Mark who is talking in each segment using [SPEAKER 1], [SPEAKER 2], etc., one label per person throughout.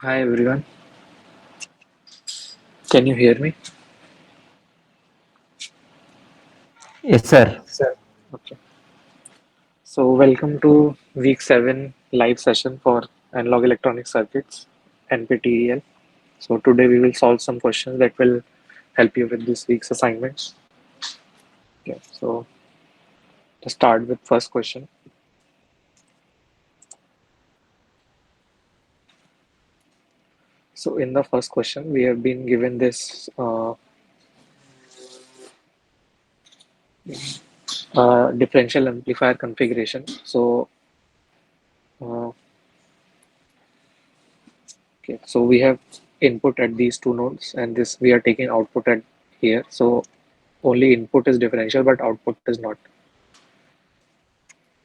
[SPEAKER 1] Hi everyone, can you hear me?
[SPEAKER 2] Yes, sir.
[SPEAKER 1] Sir. Okay. So welcome to week 7 live session for analog electronic circuits NPTEL. So today we will solve some questions that will help you with this week's assignments. Okay. So to start with first question. So in the first question we have been given this differential amplifier configuration. So uh, okay, so we have input at these two nodes and this we are taking output at here. So only input is differential but output is not.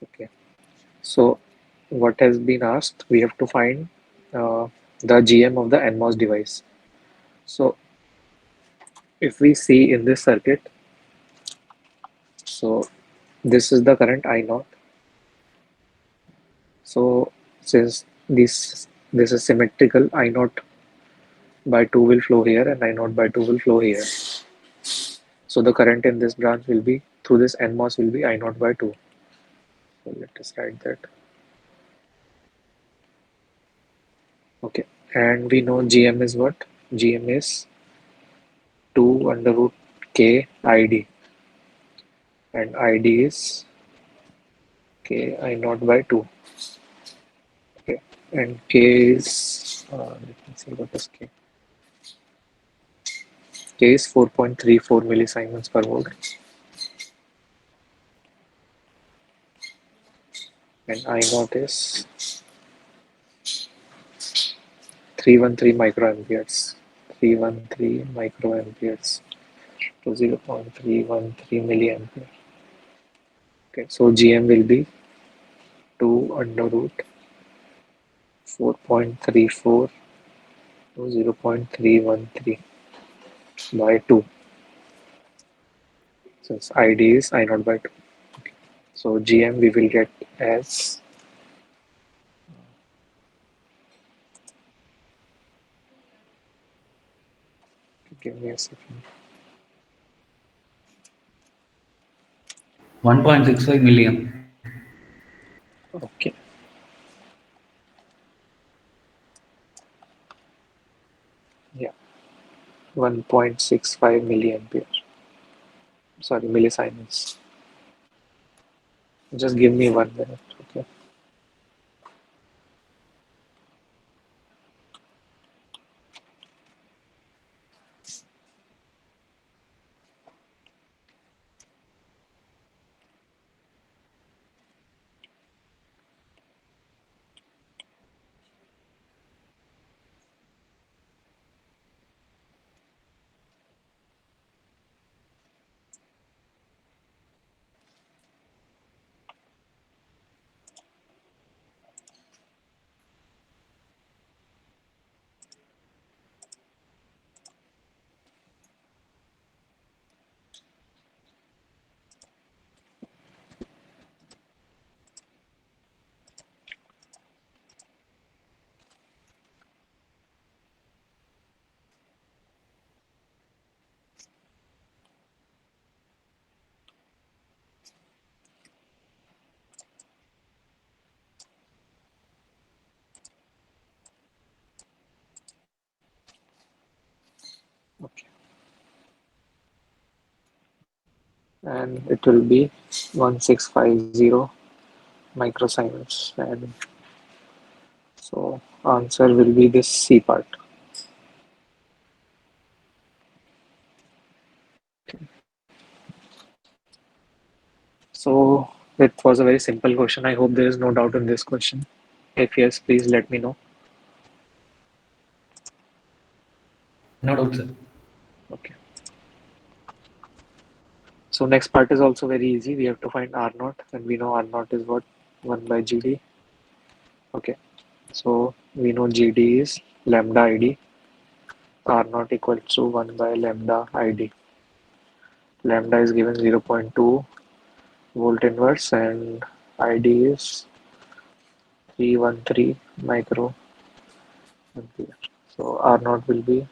[SPEAKER 1] Okay. So what has been asked, we have to find the GM of the NMOS device. So if we see in this circuit, so this is the current I naught. So since this is symmetrical, I naught by 2 will flow here and I naught by 2 will flow here. So the current in this branch will be through this NMOS will be I naught by 2. So let us write that. Okay. And we know GM is what? GM is 2 under root K ID, and ID is K I naught by 2. Okay. And K is, let me see what is K. K is 4.34 millisiemens per volt, and I naught is 313 microamperes. 313 microamperes to 0.313 milliampere. Okay, so GM will be 2 under root 4.34 to 0.313 by 2, since ID is I naught by 2. Okay. So GM we will get as, give me a second.
[SPEAKER 3] 1.65 million.
[SPEAKER 1] Okay, yeah, 1.65 milliampere. Sorry, millisiemens. Just give me 1 minute. Okay. Okay. And it will be 1650 microsiemens. And so answer will be this C part. So it was a very simple question. I hope there is no doubt in this question. If yes, please let me know.
[SPEAKER 3] No doubt, sir.
[SPEAKER 1] Okay. So next part is also very easy. We have to find R naught, and we know R naught is what? 1 by GD. Okay. So we know GD is lambda ID. R naught equals to 1 by lambda ID. Lambda is given 0.2 volt inverse and ID is 313 micro ampere. So R naught will be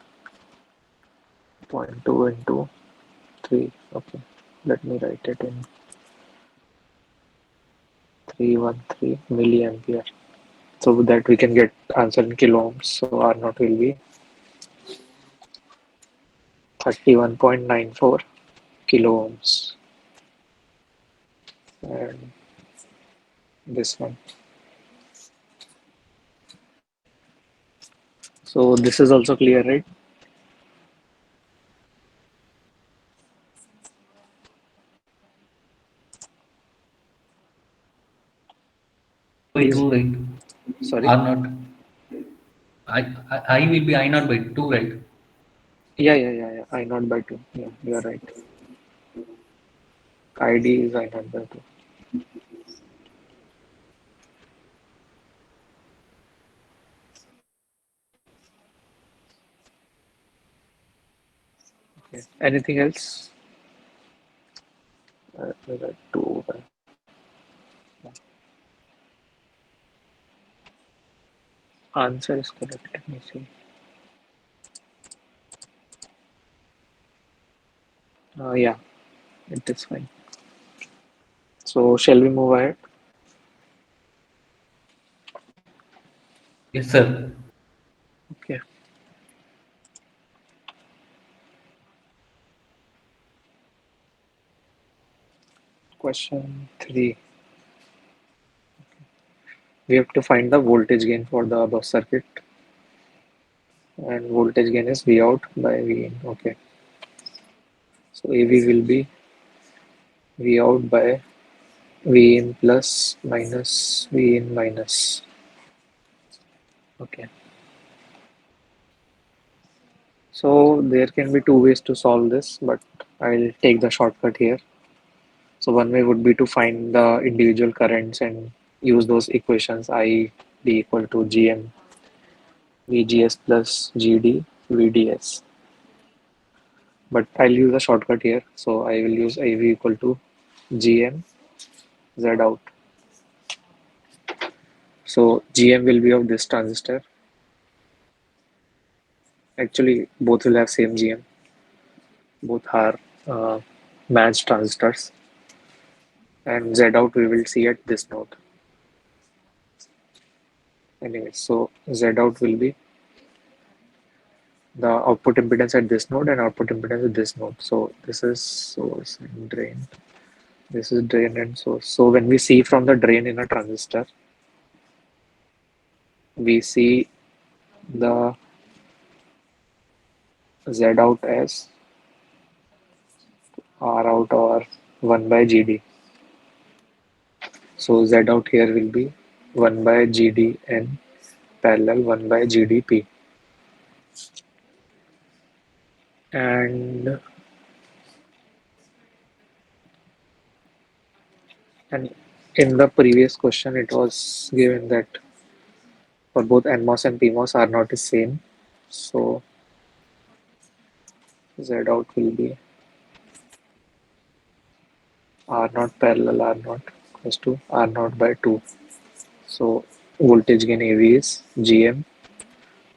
[SPEAKER 1] 0.2 into 3. Okay, let me write it in 313 milliampere. So that we can get answer in kilo ohms. So R naught will be 31.94 kilo ohms. And this one. So this is also clear, right?
[SPEAKER 3] By
[SPEAKER 1] Please.
[SPEAKER 3] 2, right?
[SPEAKER 1] Sorry.
[SPEAKER 3] R not. I will be I not by 2, right?
[SPEAKER 1] Yeah. I naught by 2. Yeah, you are right. ID is I naught by 2. Okay. Anything else? We got 2 by answer is correct. Let me see. Yeah, it is fine. So shall we move ahead?
[SPEAKER 3] Yes, sir.
[SPEAKER 1] Okay. Question 3. We have to find the voltage gain for the above circuit, and voltage gain is V out by V in. Okay. So AV will be V out by V in plus minus V in minus. Okay. So there can be two ways to solve this, but I'll take the shortcut here. So one way would be to find the individual currents and use those equations I be equal to Gm VGS plus GD VDS. But I'll use a shortcut here. So I will use AV equal to Gm Z out. So Gm will be of this transistor. Actually, both will have same Gm. Both are uh, matched transistors. And Z out we will see at this node. Anyway, so Z out will be the output impedance at this node and output impedance at this node. So this is source and drain. This is drain and source. So when we see from the drain in a transistor, we see the Z out as R out or 1 by GD. So Z out here will be 1 by GD and parallel 1 by GDP. And and in the previous question, it was given that for both NMOS and PMOS R naught is same. So Z out will be R naught parallel R naught equals to R naught by 2. So voltage gain AV is GM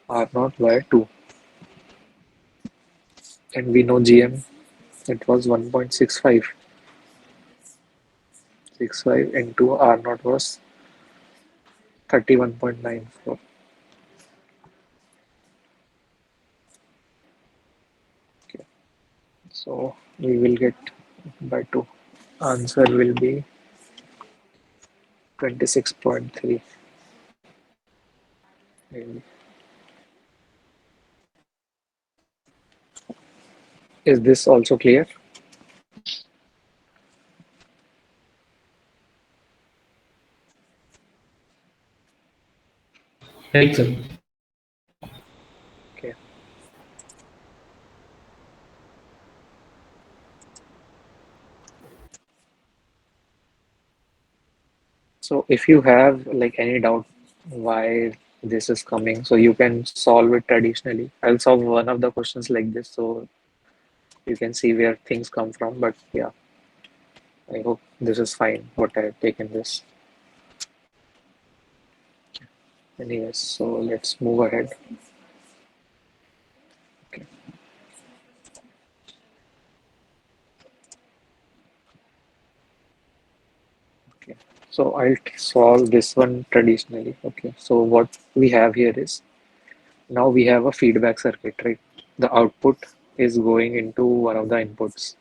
[SPEAKER 1] R naught by 2. And we know GM, it was 1.65. 65 into R naught was 31.94. Okay. So we will get by 2. Answer will be 26.3. Is this also clear?
[SPEAKER 3] Right, sir.
[SPEAKER 1] Okay. So if you have like any doubt why this is coming, so you can solve it traditionally. I'll solve one of the questions like this so you can see where things come from. But yeah, I hope this is fine what I have taken this. Anyways, so let's move ahead. Okay. Okay. So I'll solve this one traditionally. Okay. So what we have here is now we have a feedback circuit, right? The output is going into one of the inputs.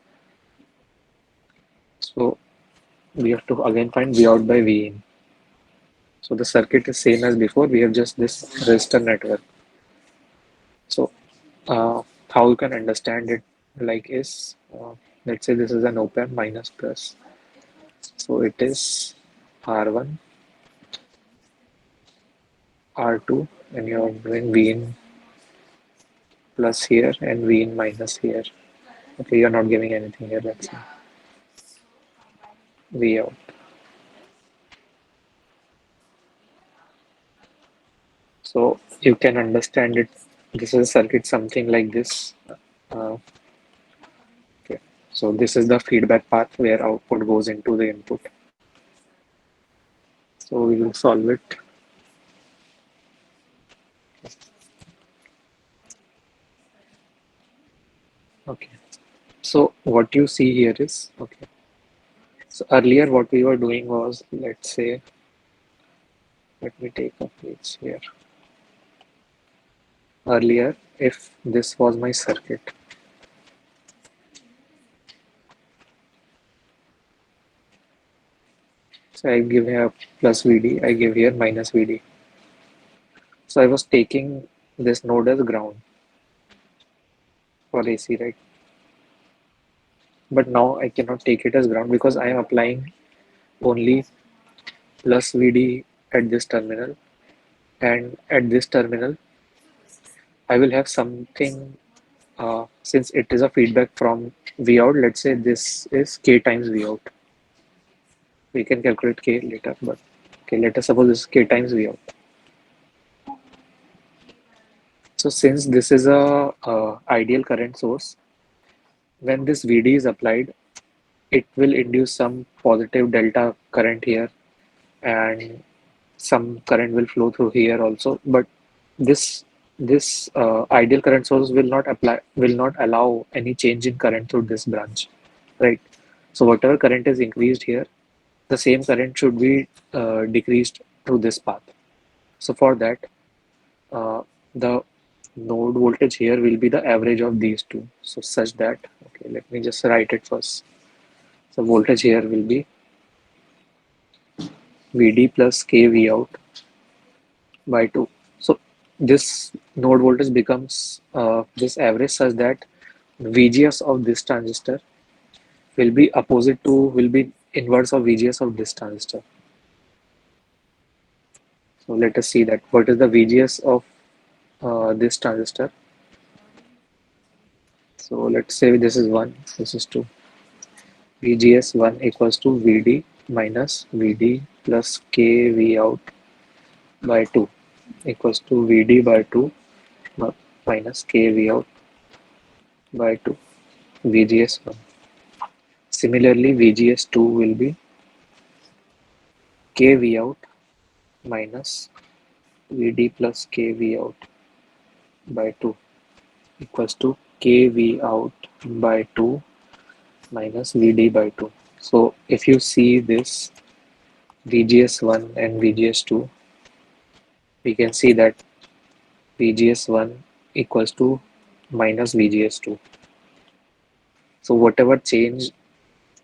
[SPEAKER 1] So we have to again find V out by V in. So the circuit is same as before. We have just this resistor network. So how you can understand it like is let's say this is an op-amp minus plus. So it is R1, R2, and you're doing V in plus here and V in minus here. Okay, you're not giving anything here, let's say V out. So you can understand it. This is a circuit something like this. Uh, okay. So this is the feedback path where output goes into the input. So we will solve it. Okay. So what you see here is okay. So earlier what we were doing was, let's say, let me take a page here. Earlier, if this was my circuit, so I give here plus VD, I give here minus VD. So I was taking this node as ground for AC, right? But now I cannot take it as ground because I am applying only plus VD at this terminal, and at this terminal I will have something since it is a feedback from V out. Let's say this is K times V out. We can calculate K later, but okay, let us suppose this is K times V out. So since this is a ideal current source, when this VD is applied, it will induce some positive delta current here, and some current will flow through here also. But this this ideal current source will not allow any change in current through this branch, right? So whatever current is increased here, the same current should be decreased through this path. So for that, the node voltage here will be the average of these two. So such that, okay, let me just write it first. So voltage here will be VD plus KV out by 2. So this node voltage becomes this average such that VGS of this transistor will be inverse of VGS of this transistor. So let us see that what is the VGS of this transistor. So let's say this is 1, this is 2. VGS 1 equals to VD minus VD plus KV out by 2 equals to VD by 2 minus KV out by 2 VGS 1. Similarly, VGS 2 will be KV out minus VD plus KV out by 2 equals to KV out by 2 minus VD by 2. So if you see this VGS1 and VGS2, we can see that VGS1 equals to minus VGS2. So whatever change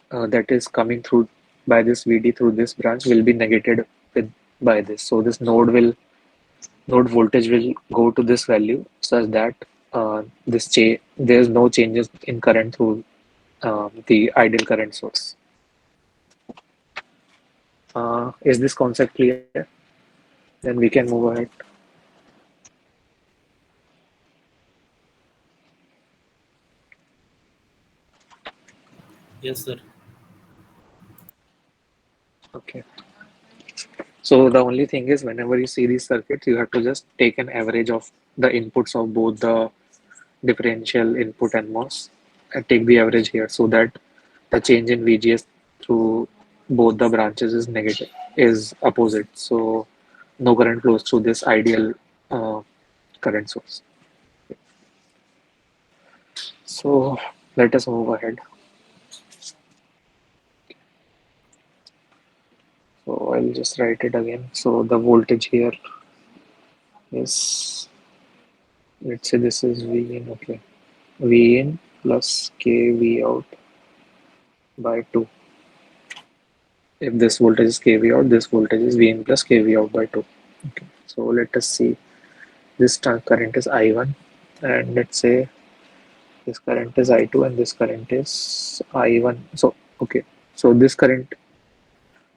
[SPEAKER 1] that is coming through by this VD through this branch will be negated with by this. So this node voltage will go to this value such that there's no changes in current through the ideal current source. Is this concept clear? Then we can move ahead.
[SPEAKER 3] Yes, sir.
[SPEAKER 1] Okay. So the only thing is whenever you see these circuits, you have to just take an average of the inputs of both the differential input and MOS and take the average here so that the change in VGS through both the branches is negative, is opposite. So no current flows through this ideal uh, current source. So let us move ahead. So I'll just write it again. So the voltage here is, let's say this is V in, okay. V in plus K V out by 2. If this voltage is kV out, this voltage is Vin plus kV out by 2. Okay. So let us see. This current is I1, and let's say this current is I2, and this current is I1. So okay. So this current,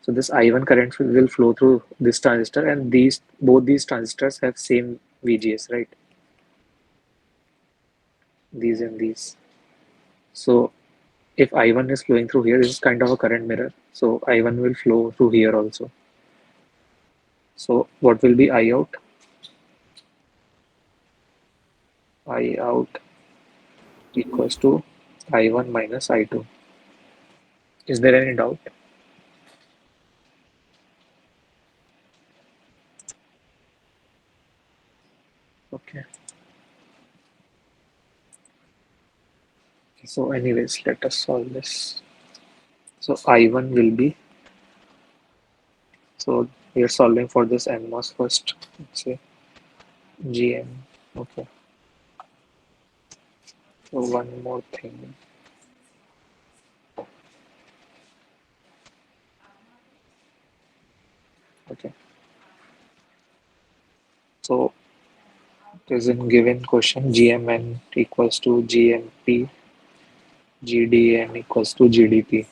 [SPEAKER 1] so this I1 current will flow through this transistor, and these both these transistors have same VGS, right? These and these. So if I1 is flowing through here, this is kind of a current mirror. So I1 will flow through here also. So what will be I out? I out equals to I1 minus I2. Is there any doubt? Okay. So anyways, let us solve this. So I1 will be, so we are solving for this NMOS first. Let's say GM. Okay. So one more thing. Okay. So it is in given question GMN equals to GMP, GDN equals to GDP.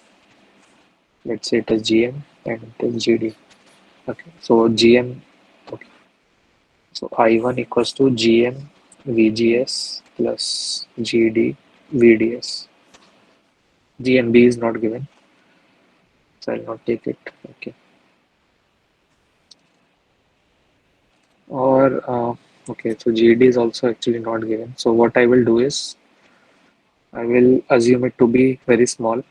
[SPEAKER 1] Let's say it is GM and it is GD. Okay. So GM. Okay. So I1 equals to GM VGS plus GD VDS. GMB is not given, so I'll not take it. Okay. Or okay, so GD is also actually not given. So what I will do is I will assume it to be very small,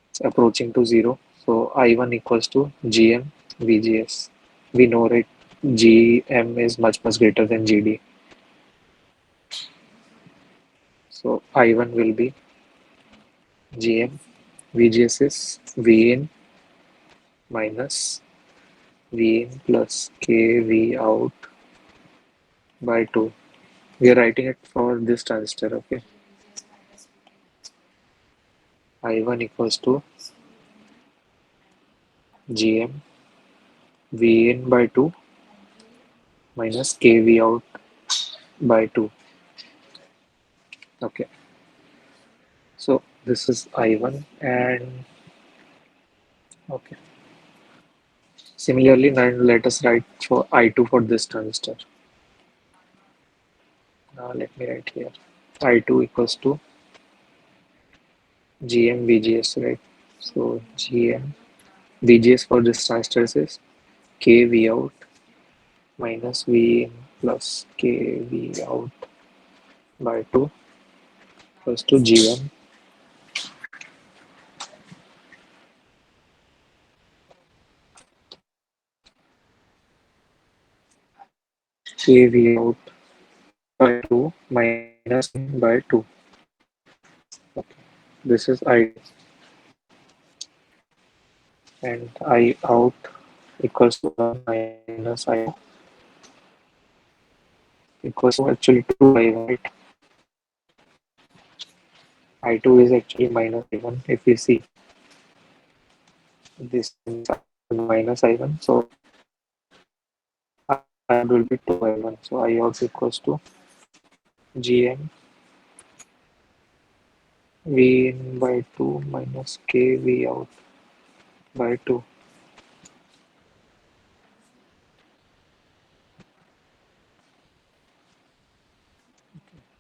[SPEAKER 1] it's approaching to zero. So I1 equals to GM VGS. We know right, GM is much greater than GD. So I1 will be GM VGS is V in minus V in plus KV out by 2. We are writing it for this transistor, okay? I1 equals to GM V in by 2 minus KV out by 2. Okay, so this is I1, and okay. Similarly, now let us write for I2 for this transistor. Now let me write here. I2 equals to GM VGS, right? So GM VGS for this transistor is KV out minus V in plus KV out by 2 equals to G1 KV out by 2 minus V in by 2. Okay. This is I and I out equals to 1 minus I equals to actually 2I1, right? I2 is actually minus I1 if we see this minus I1, so I will be 2I1. So I out equals to GM V in by 2 minus KV out by 2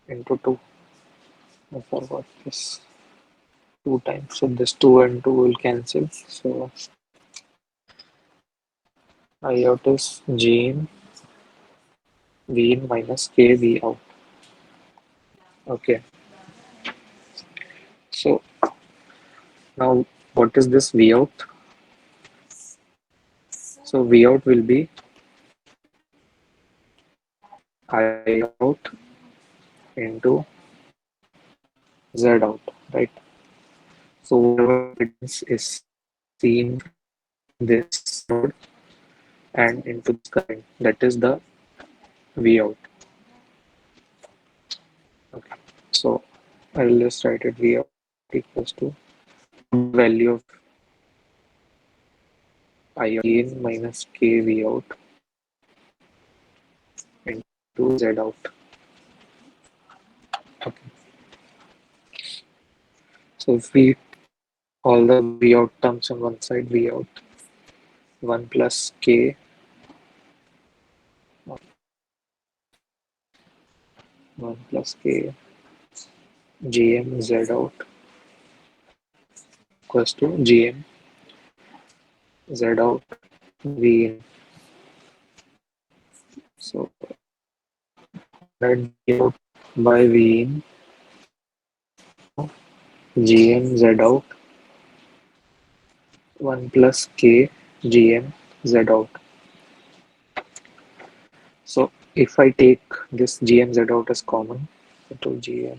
[SPEAKER 1] into 2. I forgot this 2 times. So this 2 and 2 will cancel. So I out is G in V in minus KV out. Okay. So now what is this V out? So V out will be I out into Z out, right? So whatever impedance is seen from this node and into this current, that is the V out. Okay. So I will just write it V out equals to put the value of I in minus K V out into Z out. Okay. So if we all the V out terms on one side, V out 1 plus K 1 plus K GM Z out equals to GM Z out V in. So that V out by V in GM Z out 1 plus K GM Z out. So if I take this GM Z out as common, into GM.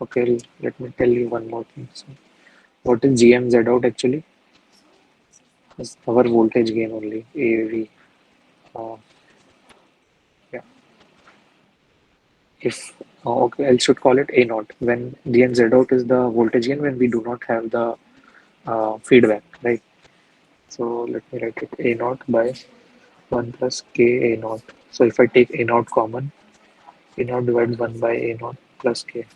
[SPEAKER 1] Okay, let me tell you one more thing. So what is GM Z out actually? It's our voltage gain only, AV. Uh, yeah. If okay, I should call it A naught. When GM Z out is the voltage gain when we do not have the feedback, right? So let me write it A naught by 1 plus K A naught. So if I take A naught common, A naught divided 1 by A naught plus K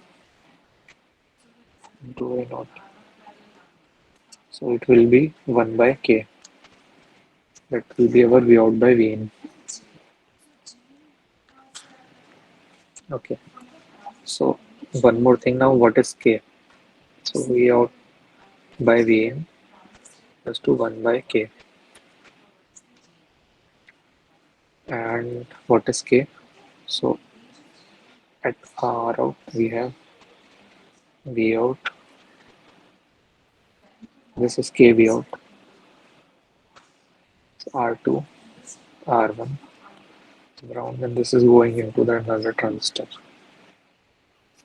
[SPEAKER 1] into A naught. So it will be 1 by K. That will be our V out by V in. Okay. So one more thing now, what is K? So V out by V in equals to 1 by K. And what is K? So at R out we have V out. This is K V out. So R2, R1, ground, and this is going into the another transistor.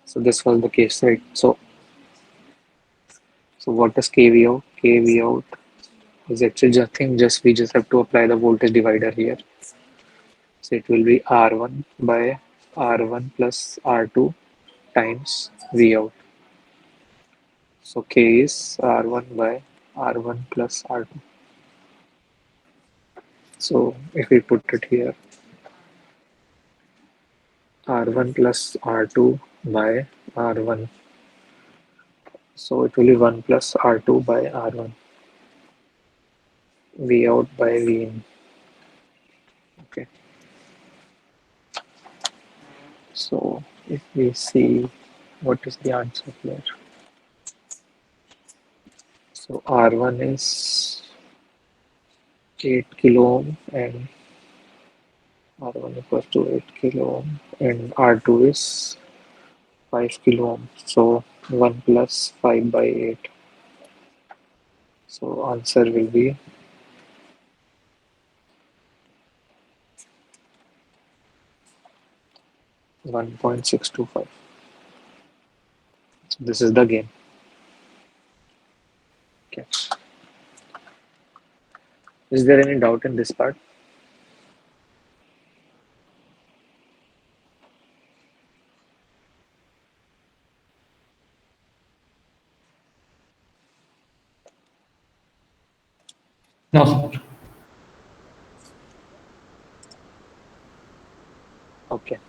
[SPEAKER 1] So this was the case, right? So what is KV out? KV out is actually just thing. Just we just have to apply the voltage divider here. So it will be R1 by R1 plus R2 times V out. So K is R1 by R1 plus R2. So if we put it here, R1 plus R2 by R1. So it will be 1 plus R2 by R1. V out by V in. Okay. So if we see what is the answer here. So R1 is 8 kilo ohm and R1 equals to 8 kilo ohm and R2 is 5 kilo ohm. So 1 plus 5 by 8. So answer will be 1.625. So this is the gain. Okay. Is there any doubt in this part?
[SPEAKER 3] No, sir.
[SPEAKER 1] Okay.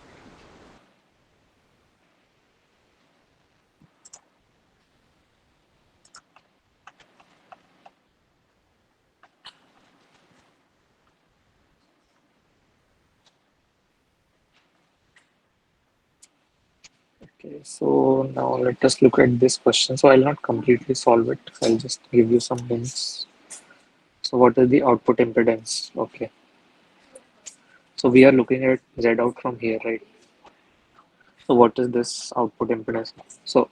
[SPEAKER 1] Okay, so now let us look at this question. So I'll not completely solve it. I'll just give you some hints. So what is the output impedance? Okay. So we are looking at Z out from here, right? So what is this output impedance? So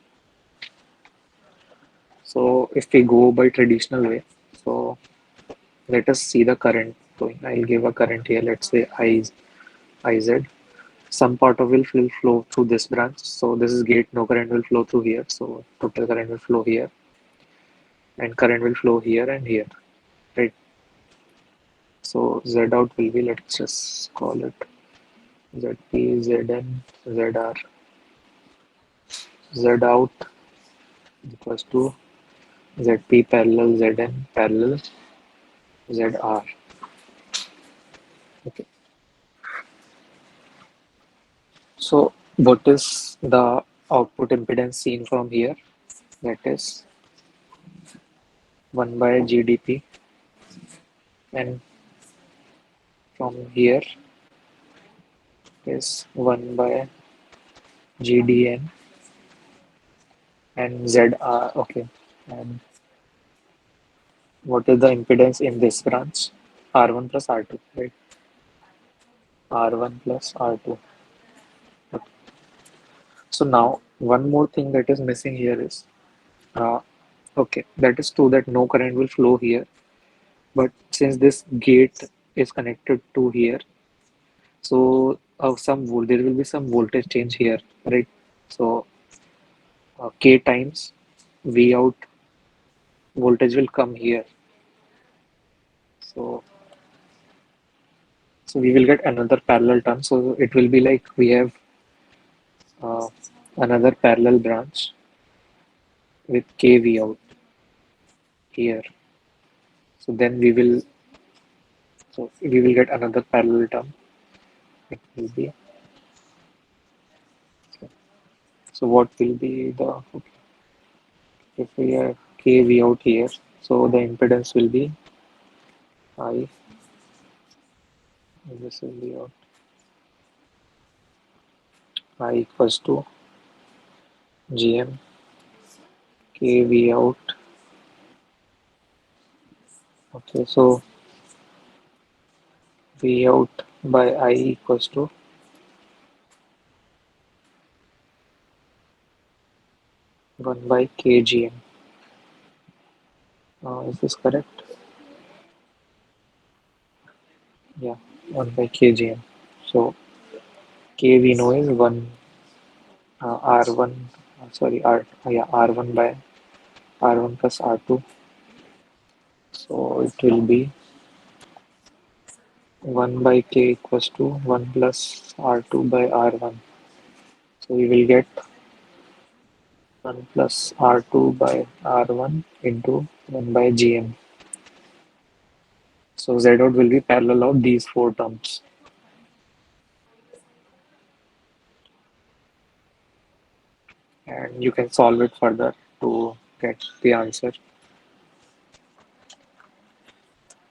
[SPEAKER 1] So if we go by traditional way, so let us see the current flowing. I'll give a current here. Let's say IZ. Some part of it will flow through this branch. So this is gate. No current will flow through here. So total current will flow here, and current will flow here and here. Right. So Z out will be, let's just call it ZP, ZN, ZR. Z out equals to ZP parallel ZN parallel ZR. Okay. So what is the output impedance seen from here? That is 1 by GDP, and from here is 1 by GDN and ZR. Okay. And what is the impedance in this branch? R1 plus R2, right? R1 plus R2. Okay. So now one more thing that is missing here is, uh, okay, that is true that no current will flow here, but since this gate is connected to here, so there will be some voltage change here, right? So K times V out voltage will come here. So we will get another parallel turn. So it will be like we have uh, another parallel branch with KV out here. So then we will get another parallel term. It will be, so what will be the, okay, if we have KV out here, so the impedance will be I, this will be out, I equals to GM KV out. Okay, so V out by I equals to 1 by KGM. Is this correct? Yeah, 1 by KGM. So K we know is 1 R1, sorry, R1 by R1 plus R2. So it will be 1 by K equals to 1 plus R2 by R1. So we will get 1 plus R2 by R1 into 1 by GM. So Z out will be parallel of these four terms. And you can solve it further to get the answer.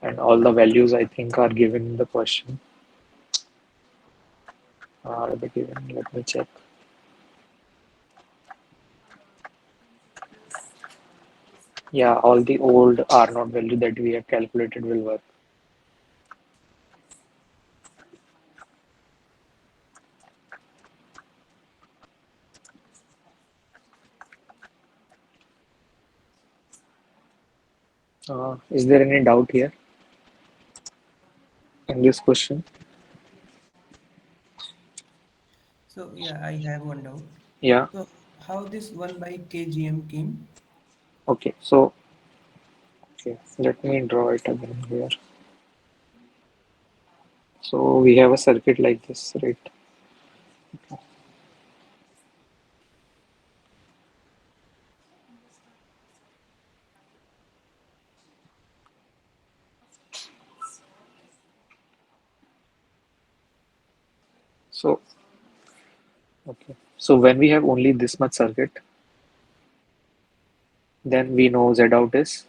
[SPEAKER 1] And all the values I think are given in the question. Are they given? Let me check. Yeah, all the old R naught value that we have calculated will work. Is there any doubt here in this question?
[SPEAKER 4] So yeah, I have one doubt.
[SPEAKER 1] Yeah.
[SPEAKER 4] So how this 1 by kgm came?
[SPEAKER 1] Okay. So okay, let me draw it again here. So we have a circuit like this, right? So okay. So when we have only this much circuit, then we know Z out is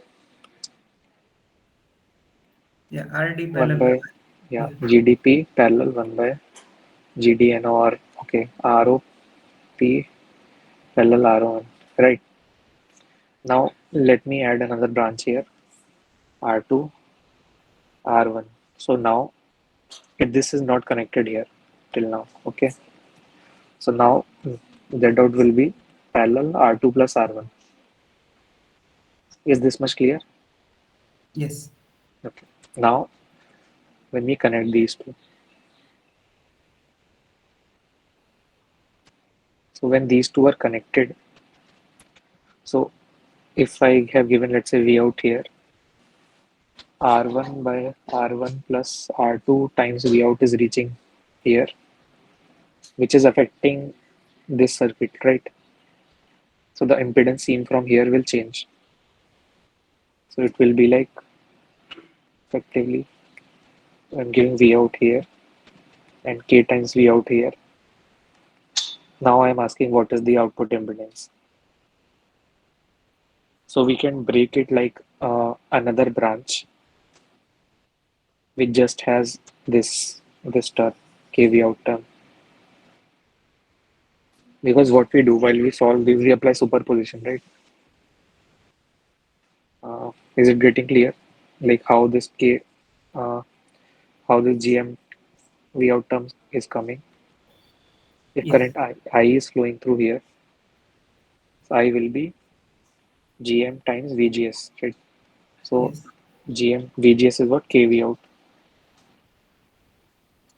[SPEAKER 4] Yeah, RD
[SPEAKER 1] 1
[SPEAKER 4] parallel.
[SPEAKER 1] by, yeah, GDP parallel 1 by GDN, or okay, ROP parallel RO1, right? Now let me add another branch here, R2 R1. So now if this is not connected here till now, okay. So now Z out will be parallel R2 plus R1. Is this much clear?
[SPEAKER 4] Yes.
[SPEAKER 1] Okay. Now, when we connect these two, so when these two are connected, so if I have given, let's say, V out here, R1 by R1 plus R2 times V out is reaching here, which is affecting this circuit, right? So the impedance seen from here will change. So it will be like effectively I'm giving V out here and K times V out here. Now I'm asking what is the output impedance. So we can break it like another branch which just has this term, KV out term. Because what we do while we solve this, we apply superposition, right? Is it getting clear? Like how this uh, how this GM V out term is coming. If
[SPEAKER 4] Yes.
[SPEAKER 1] current I is flowing through here, so I will be GM times VGS, right? So
[SPEAKER 4] Yes.
[SPEAKER 1] GM VGS is what? KV out.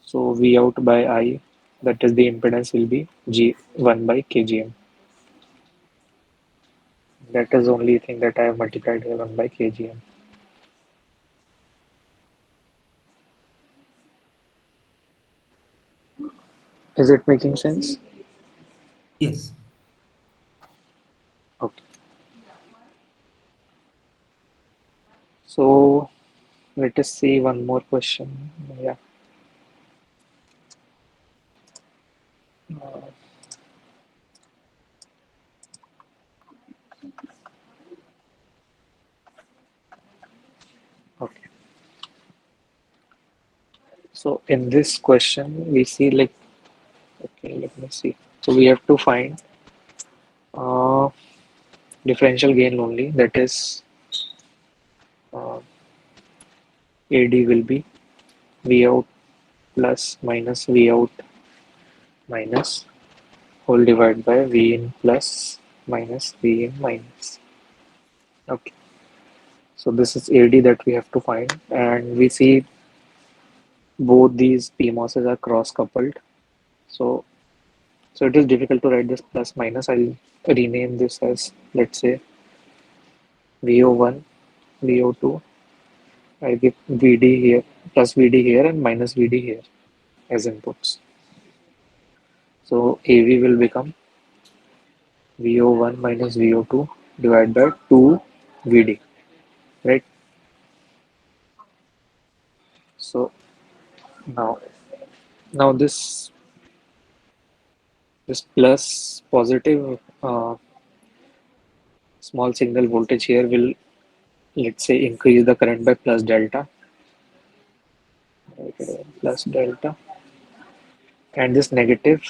[SPEAKER 1] So V out by I, that is the impedance will be G1 by KGM. That is the only thing that I have multiplied here 1 by KGM. Is it making sense?
[SPEAKER 4] Yes.
[SPEAKER 1] Okay. So let us see one more question. Yeah. Uh, okay. So in this question, we see like, okay, let me see. So we have to find uh, differential gain only. That is, AD will be V out plus minus V out minus whole divided by V in plus minus V in minus. Okay. So this is AD that we have to find, and we see both these PMOSes are cross coupled. So so it is difficult to write this plus minus. I'll rename this as, let's say, VO1, VO2. I give VD here, plus VD here, and minus VD here as inputs. So AV will become VO1 minus VO2 divided by 2 VD, right? So now, now this plus positive small signal voltage here will, let's say, increase the current by plus delta, okay, plus delta, and this negative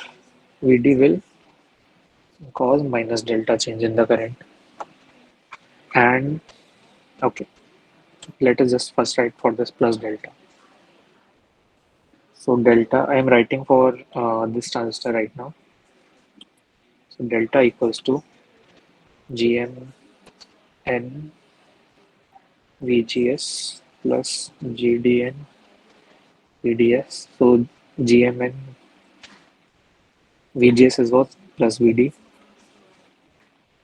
[SPEAKER 1] VD will cause minus delta change in the current. And okay, let us just first write for this plus delta. So delta, I am writing for this transistor right now. So delta equals to GM N VGS plus GDN VDS. So GMN VGS is what? Plus VD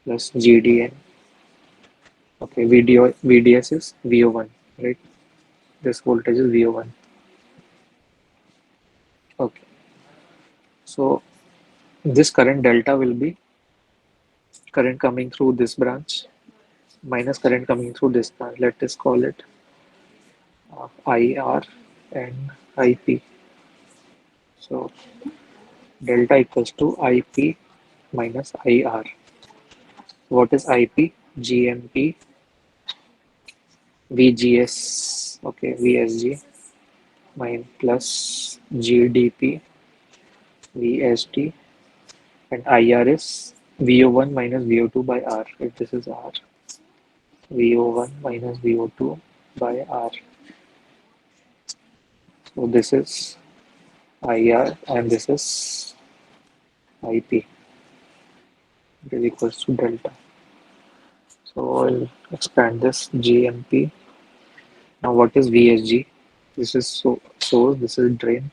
[SPEAKER 1] plus GDN. Okay, VDS is VO1, right? This voltage is VO1. Okay, so this current delta will be current coming through this branch minus current coming through this branch. Let us call it IR and IP. So delta equals to IP minus IR. What is IP? GMP, VGS, okay, VSG, mine plus GDP, VSD, and IR is VO1 minus VO2 by R. If this is R, VO1 minus VO2 by R. So this is IR and this is IP. It is equals to delta. So I'll expand this GMP. Now what is VSG? This is source, this is drain.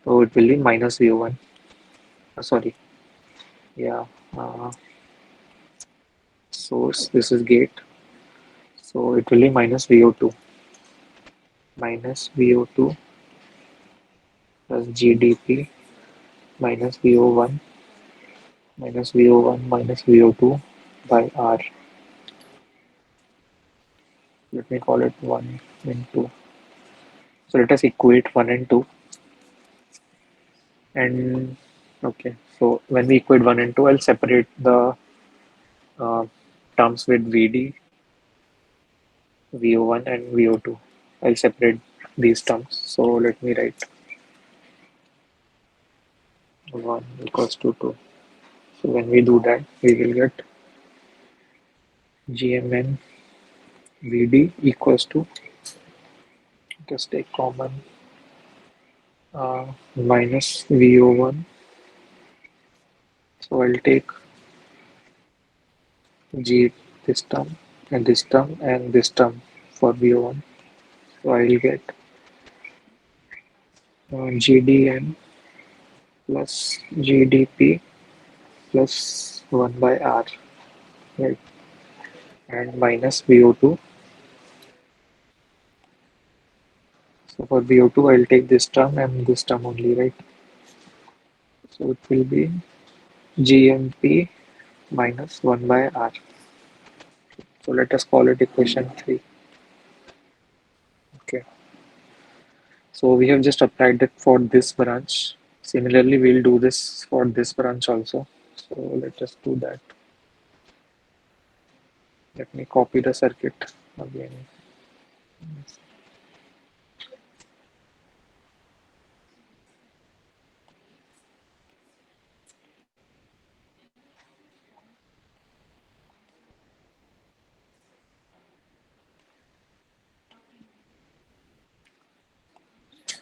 [SPEAKER 1] So it will be minus VO1. Sorry, yeah. Source, this is gate. So it will be minus VO2. Minus VO2 plus GDP minus VO1 minus VO1 minus VO2 by R. Let me call it 1 and 2. So let us equate 1 and 2. And okay, so when we equate 1 and 2, I'll separate the uh, terms with VD, VO1 and VO2. I'll separate these terms. So let me write 1 equals to 2. So when we do that, we will get GMN VD equals to, just take common, minus VO1. So I'll take G this term and this term and this term for VO1. So I'll get GDN plus GDP plus 1 by R, right? And minus VO2. So for VO2, I'll take this term and this term only, right? So it will be GMP minus 1 by R. So let us call it equation 3. Okay. So we have just applied it for this branch. Similarly, we'll do this for this branch also. So let us do that. Let me copy the circuit again.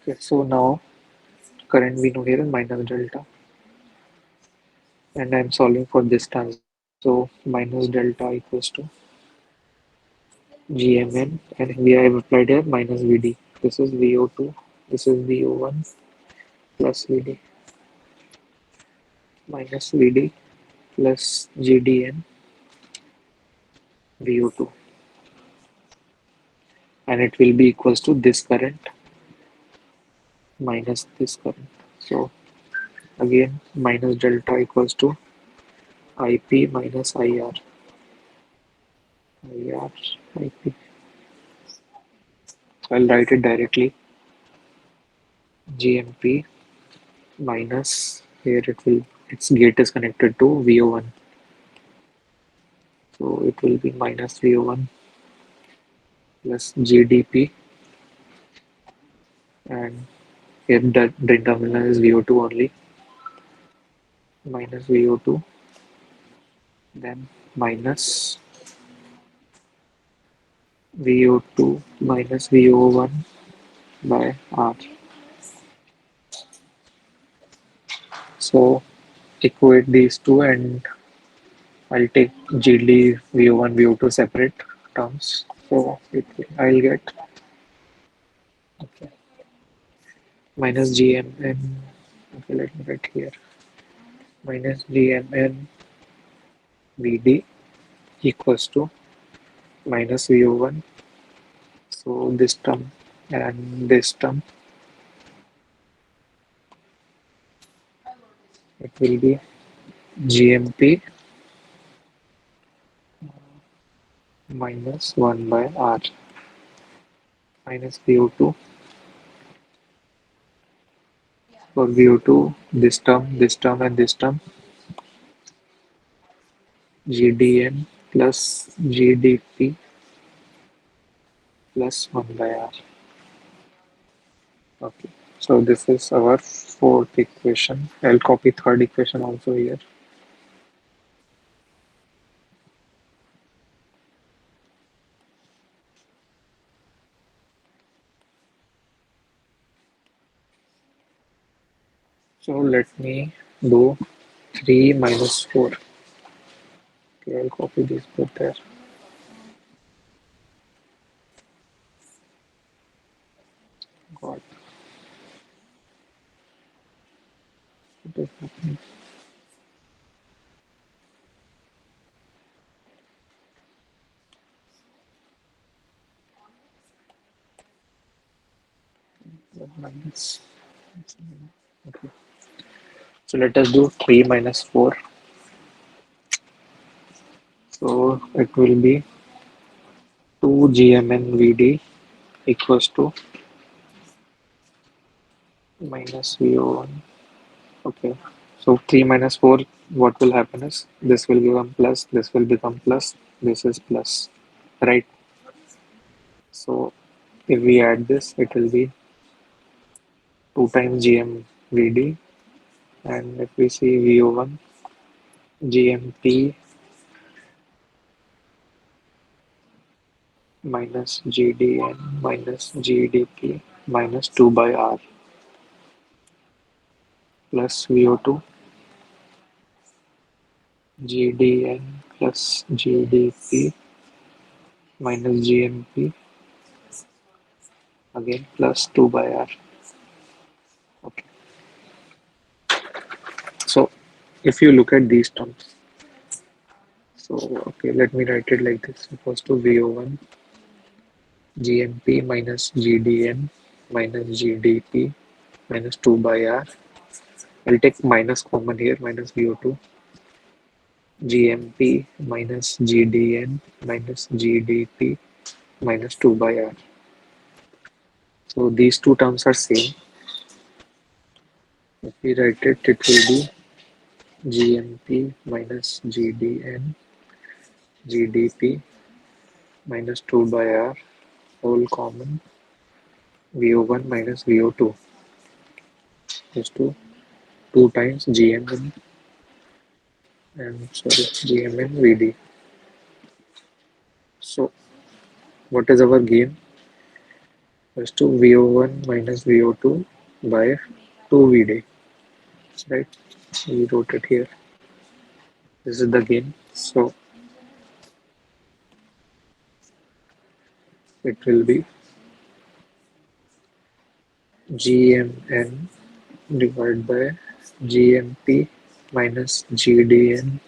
[SPEAKER 1] Okay, so now current we know here is minus delta, and I'm solving for this time. So minus delta equals to GMN, and we have applied here minus VD. This is VO2, this is VO1 plus VD minus VD plus GDN VO2, and it will be equals to this current minus this current. So again minus delta equals to IP minus IR, IR, IP. So I'll write it directly. GMP minus, here it will, its gate is connected to VO1. So it will be minus VO1 plus GDP, and here the drain terminal is VO2 only, minus VO2, then minus VO2 minus VO1 by R. So equate these two, and I'll take GD VO1 VO2 separate terms. So I'll get, okay, minus GMN. Okay, let me write here minus GMN VD equals to minus VO1. So this term and this term, it will be GMP minus 1 by R minus VO2. For VO2, this term, and this term, GDN plus GDP plus 1 by R. Okay, so this is our fourth equation. I'll copy third equation also here. So let me do 3 minus 4. Okay, I'll copy these both there. God, what is happening? Minus. Okay. So let us do 3 minus 4. So it will be 2 GMNVD equals to minus VO1. Okay. So 3 minus 4, what will happen is this will become plus, this will become plus, this is plus, right? So if we add this, it will be 2 times GMVD, and if we see VO1, GMP minus GDN minus GDP minus 2 by R plus VO2, GDN plus GDP minus GMP again plus 2 by R. Okay. So if you look at these terms, so okay, let me write it like this. Equals to VO1 GMP minus GDN minus GDP minus 2 by R. I'll take minus common here, minus VO2 GMP minus GDN minus GDP minus 2 by R. So these two terms are same. If we write it, it will be GMP minus GDN GDP minus 2 by R whole common VO1 minus VO2 is to 2 times GMN and sorry GMN VD. So what is our gain? Is to VO1 minus VO2 by 2 VD, right? We wrote it here. This is the gain. So it will be GMN divided by GMP minus GDN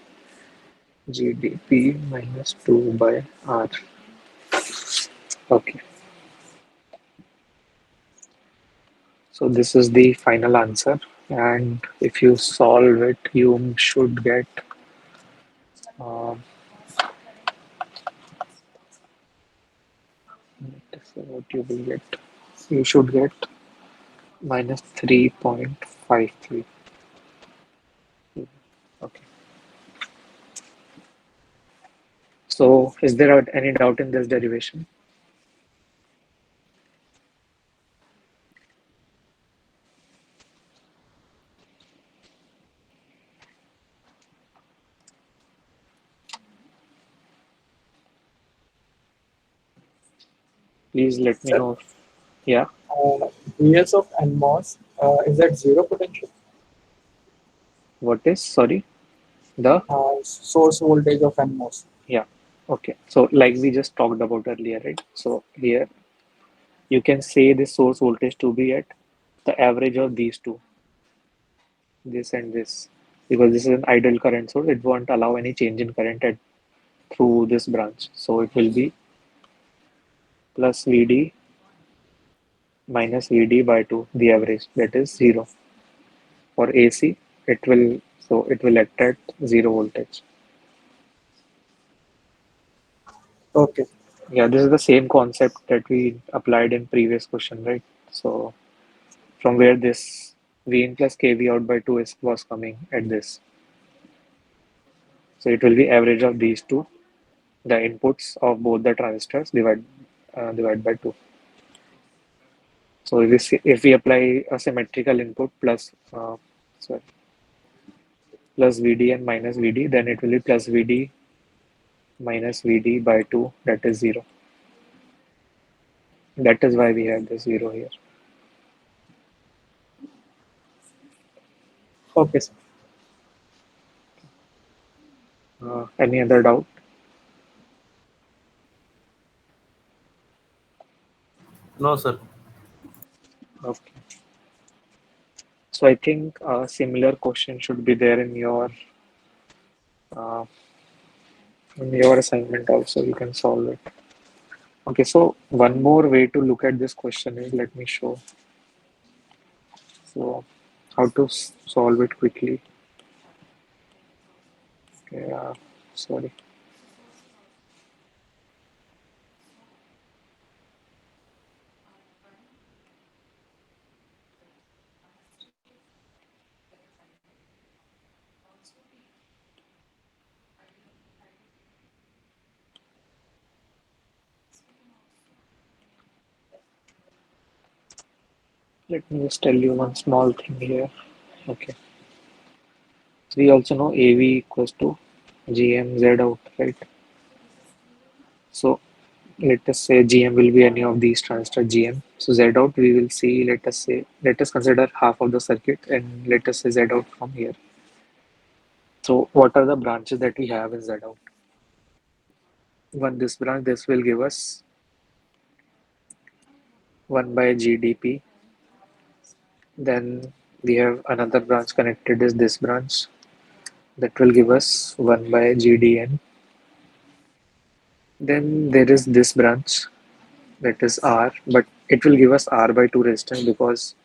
[SPEAKER 1] GDP minus 2 by R. Okay, so this is the final answer, and if you solve it, you should get uh, what you will get. You should get minus 3.53. Okay. So, is there any doubt in this derivation? Please let me
[SPEAKER 5] Sir,
[SPEAKER 1] know. Yeah.
[SPEAKER 5] Vs of NMOS is at zero potential.
[SPEAKER 1] What is? Sorry. The
[SPEAKER 5] Source voltage of NMOS.
[SPEAKER 1] yeah. Okay. So, like we just talked about earlier, right? So here you can say the source voltage to be at the average of these two, this and this, because this is an ideal current source. It won't allow any change in current through this branch. So it will be plus VD minus VD by 2, the average, that is 0. For AC, it will act at 0 voltage.
[SPEAKER 5] Okay.
[SPEAKER 1] Yeah, this is the same concept that we applied in previous question, right? So from where this V in plus KV out by 2 was coming at this. So it will be average of these two, the inputs of both the transistors divide by 2. So if we apply a symmetrical input sorry, plus VD and minus VD, then it will be plus VD minus VD by 2, that is 0. That is why we have the 0 here.
[SPEAKER 5] Okay, sir.
[SPEAKER 1] Any other doubt?
[SPEAKER 3] No, sir.
[SPEAKER 1] Okay. So I think a similar question should be there uh, in your assignment also. You can solve it. Okay, so one more way to look at this question is, let me show. So how to solve it quickly. Okay, sorry. Let me just tell you one small thing here. Okay. So we also know AV equals to GM Z out, right? So let us say GM will be any of these transistor GM. So Z out we will see, let us consider half of the circuit and let us say Z out from here. So what are the branches that we have in Z out? One, this branch, this will give us 1 by GDP. Then we have another branch connected is this branch that will give us 1 by GDN. Then there is this branch that is R, but it will give us R by 2 resistance because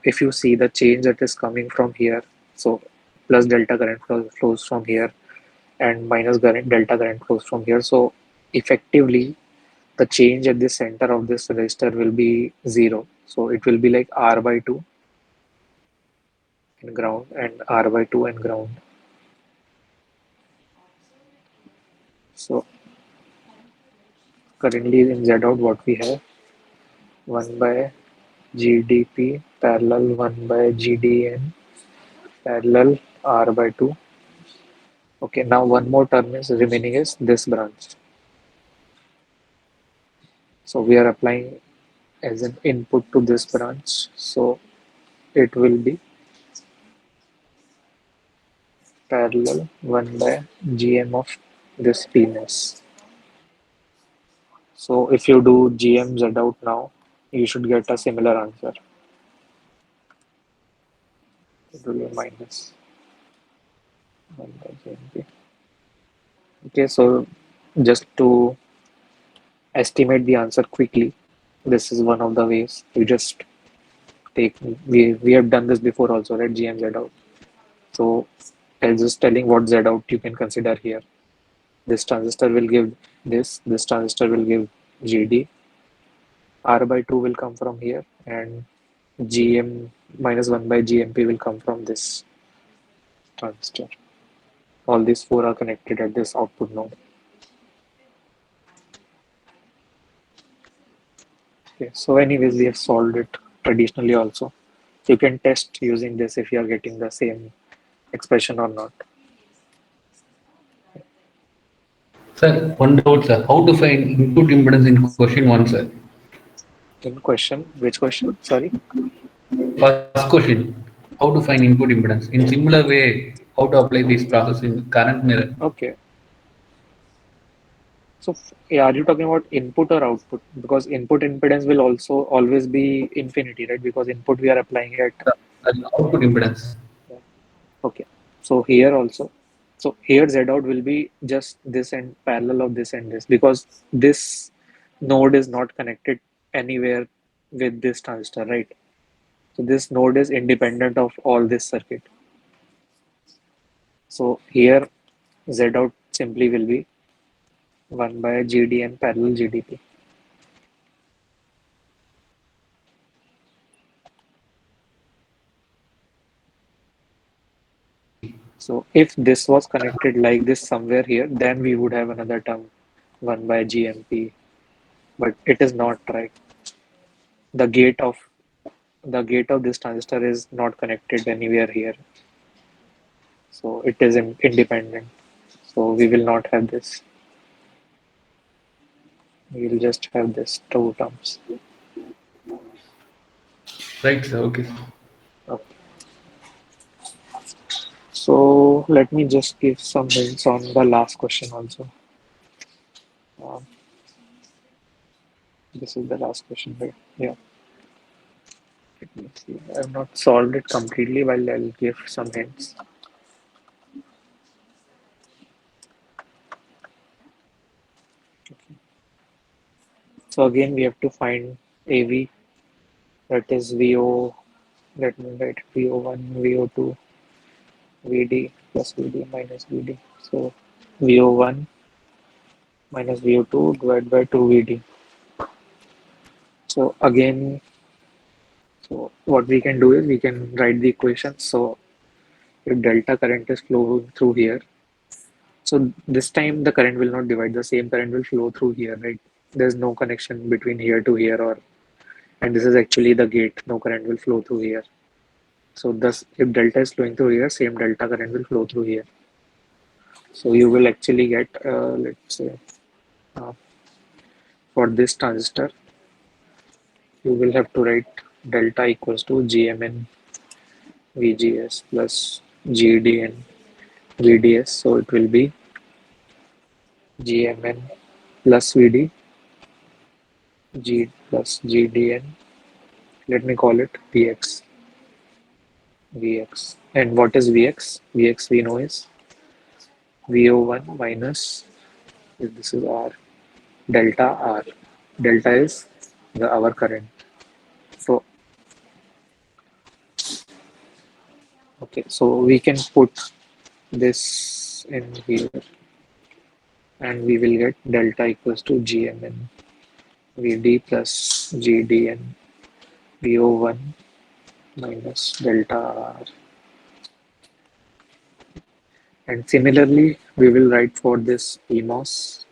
[SPEAKER 1] if you see the change that is coming from here, so plus delta current flows from here and minus delta current flows from here. So effectively, the change at the center of this resistor will be 0. So it will be like R by 2 in ground and R by 2 in ground. So currently in Z out what we have 1 by GDP parallel 1 by GDN parallel R by 2. Okay, now one more term is remaining is this branch. So we are applying as an input to this branch. So it will be parallel 1 by GM of this PMS. So if you do GM Z out now, you should get a similar answer. It will be minus 1 by GMP. Okay, so just to estimate the answer quickly, this is one of the ways. You just take, we have done this before also, right? GM Z out. So I'm just telling what Z out you can consider here. This transistor will give this transistor will give GD, R by 2 will come from here, and GM minus 1 by GMP will come from this transistor. All these four are connected at this output node. Okay, so anyways, we have solved it traditionally also. You can test using this if you are getting the same expression or not.
[SPEAKER 3] Sir, one doubt, sir. How to find input impedance in question one, sir?
[SPEAKER 1] In question, which question? Sorry.
[SPEAKER 3] First question, how to find input impedance? In similar way, how to apply this process in current mirror?
[SPEAKER 1] Okay. So, yeah, are you talking about input or output? Because input impedance will also always be infinity, right? Because input we are applying at.
[SPEAKER 3] The output impedance.
[SPEAKER 1] Okay. So here also. So here Z out will be just this and parallel of this and this because this node is not connected anywhere with this transistor, right? So this node is independent of all this circuit. So here Z out simply will be 1 by GDN parallel GDP. So if this was connected like this somewhere here, then we would have another term 1 by GMP, but it is not, right. The gate of this transistor is not connected anywhere here, so it is independent. So we will not have this. We will just have this two terms.
[SPEAKER 3] Right, sir. Okay.
[SPEAKER 1] Okay. So let me just give some hints on the last question also. Um, this is the last question, right? Yeah. Let me see. I have not solved it completely, while I'll give some hints. So again, we have to find AV, that is VO, let me write VO1, VO2, VD plus VD minus VD. So VO1 minus VO2 divided by 2 VD. So again, so what we can do is we can write the equation. So if delta current is flowing through here, so this time the current will not divide, the same current will flow through here, right? There's no connection between here to here, or and this is actually the gate, no current will flow through here. So thus if delta is flowing through here, same delta current will flow through here. So you will actually get let's say uh, for this transistor you will have to write delta equals to GMN VGS plus GDN VDS. So it will be GMN plus VD G plus GDN. Let me call it VX. And what is VX? VX we know is VO1 minus, if this is R, delta R. Delta is the our current. So okay, so we can put this in here and we will get delta equals to GMN VD plus GDN VO1 minus delta R. And similarly, we will write for this PMOS.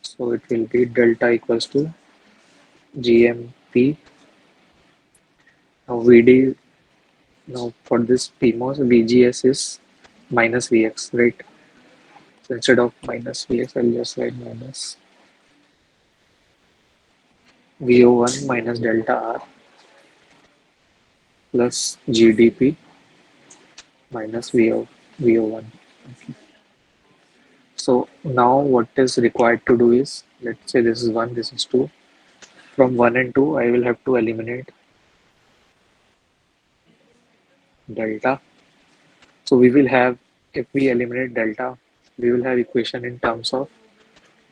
[SPEAKER 1] So it will be delta equals to GMP. Now VD, now for this PMOS, VGS is minus VX, right? So instead of minus VX, I'll just write minus VO1 minus delta R plus GDP minus VO1. So now what is required to do is, let's say this is 1, this is 2. From 1 and 2, I will have to eliminate delta. So we will have, if we eliminate delta, we will have equation in terms of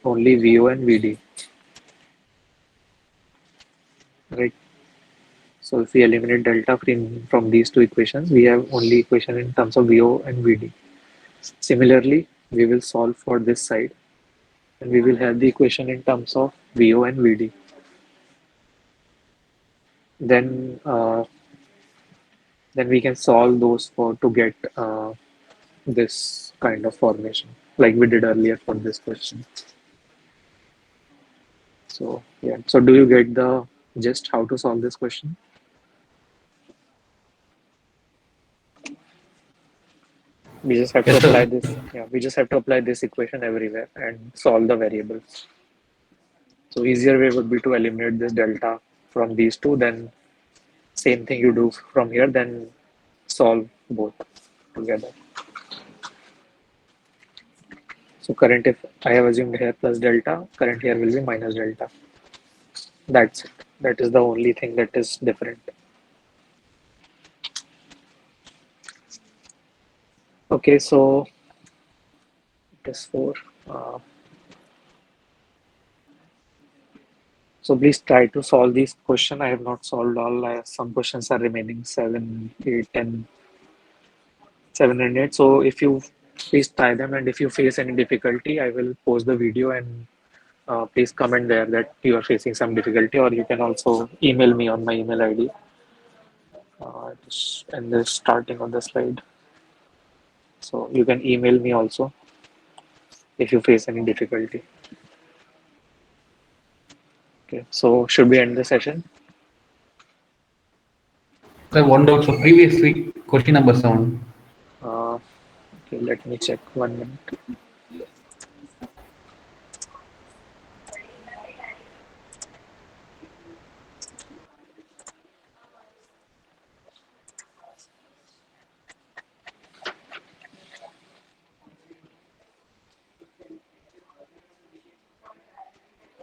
[SPEAKER 1] only VO and VD, right? So if we eliminate delta from these two equations, we have only equation in terms of VO and VD. Similarly, we will solve for this side and we will have the equation in terms of VO and VD. Then then we can solve those for to get this kind of formation like we did earlier for this question. So yeah, so do you get the gist how to solve this question? We just have to
[SPEAKER 3] Yes,
[SPEAKER 1] apply
[SPEAKER 3] sir.
[SPEAKER 1] this, yeah, we just have to apply this equation everywhere and solve the variables. So easier way would be to eliminate this delta from these two, then same thing you do from here, then solve both together. So current, if I have assumed here plus delta, current here will be minus delta. That's it. That is the only thing that is different. Okay, so it is 4. Uh, so please try to solve this question. I have not solved all. Some questions are remaining 7, 8, 10, 7 and 8. So if you please try them, and if you face any difficulty, I will post the video and please comment there that you are facing some difficulty, or you can also email me on my email ID. And the starting of the slide. So you can email me also if you face any difficulty. Okay, so should we end the session?
[SPEAKER 3] Sir, one doubt. So previous week, question number 7.
[SPEAKER 1] Uh, okay, let me check 1 minute.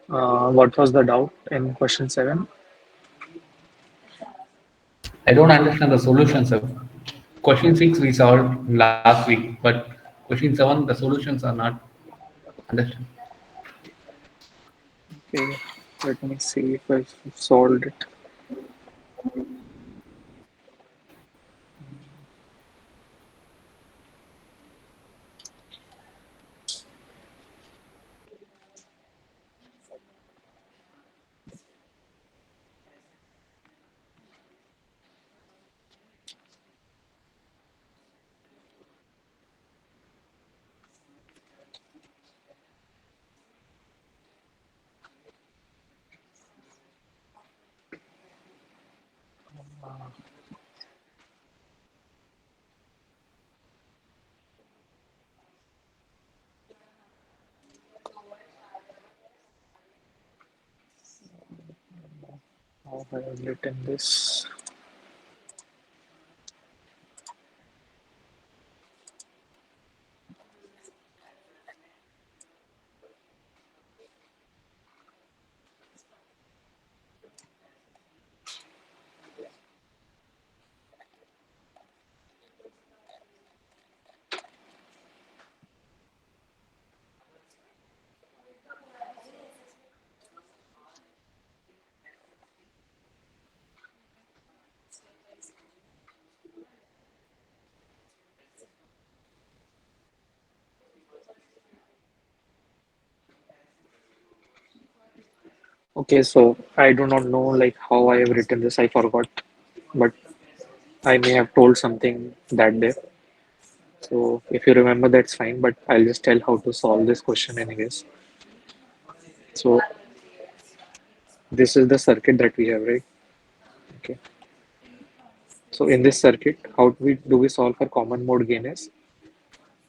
[SPEAKER 1] What was the doubt in question 7?
[SPEAKER 3] I don't understand the solution, sir. Question 6 we solved last week, but question 7 the solutions are not understood.
[SPEAKER 1] Okay, let me see if I solved it. How I have written this. Okay, so I do not know like how I have written this. I forgot, but I may have told something that day. So if you remember, that's fine. But I'll just tell how to solve this question anyways. So this is the circuit that we have, right? Okay. So in this circuit, how do we solve for common mode gain is?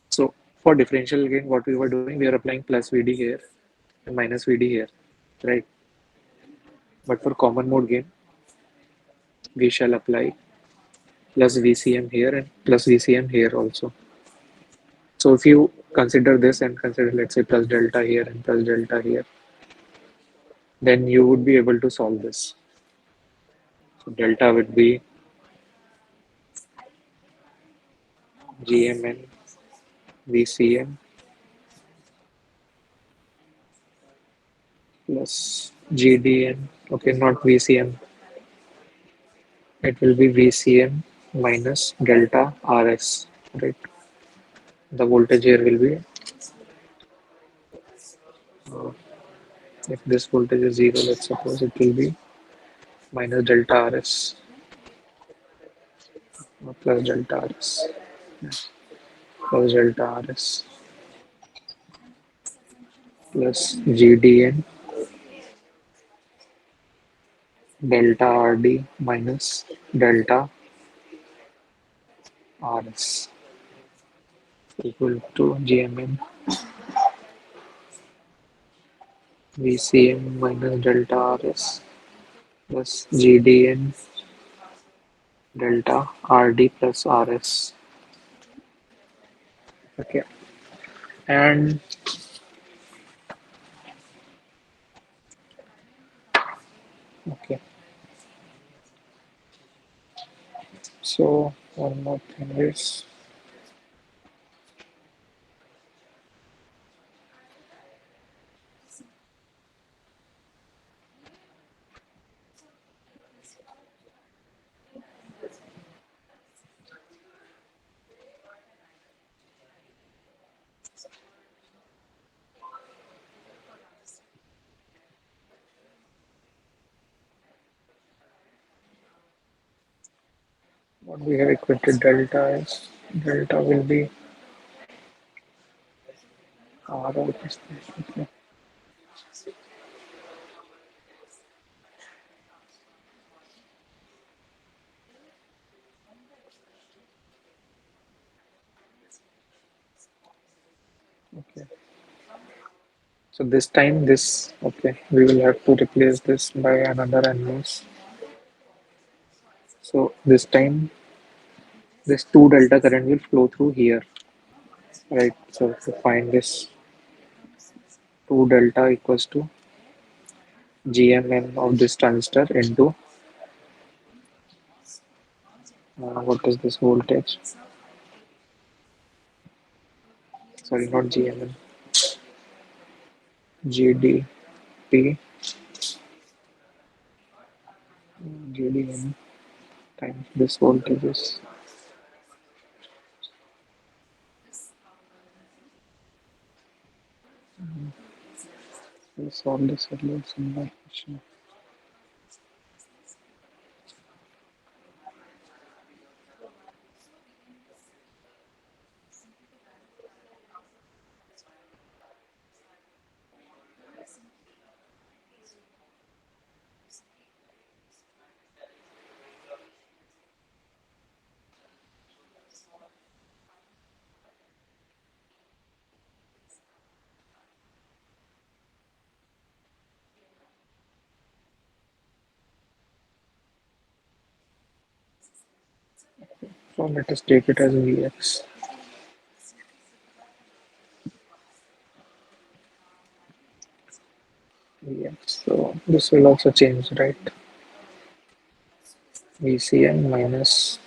[SPEAKER 1] So for differential gain, what we were doing, we are applying plus VD here and minus VD here, right? But for common mode gain, we shall apply plus VCM here and plus VCM here also. So if you consider this and consider, let's say, plus delta here and plus delta here, then you would be able to solve this. So delta would be GMN VCM plus GDN. Okay, not VCM. It will be VCM minus delta RS, right? The voltage here will be, if this voltage is 0, let's suppose it will be minus delta RS or plus delta RS, plus delta RS plus GDN delta RD minus delta RS equal to GMN VCM minus delta RS plus GDN delta RD plus RS. Okay, and okay, so one more thing is, what we have equated delta is, delta will be R out is this. Okay. Okay. So this time this, okay, we will have to replace this by another NMOS. So this time this 2 delta current will flow through here, right? So to find this 2 delta equals to GMN of this transistor into what is this voltage? Sorry, not GMN. GDP GDN times this voltage is. We'll solve this earlier similar question. So let us take it as Vx. Vx. So this will also change, right? VCM minus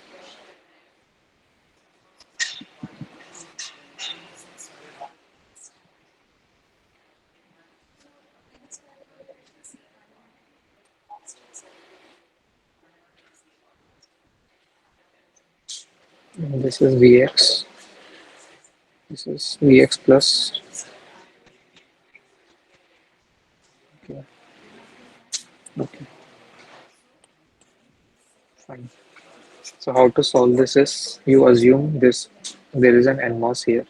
[SPEAKER 1] this is Vx. This is Vx plus. Okay, okay, fine. So how to solve this is you assume this there is an NMOS here,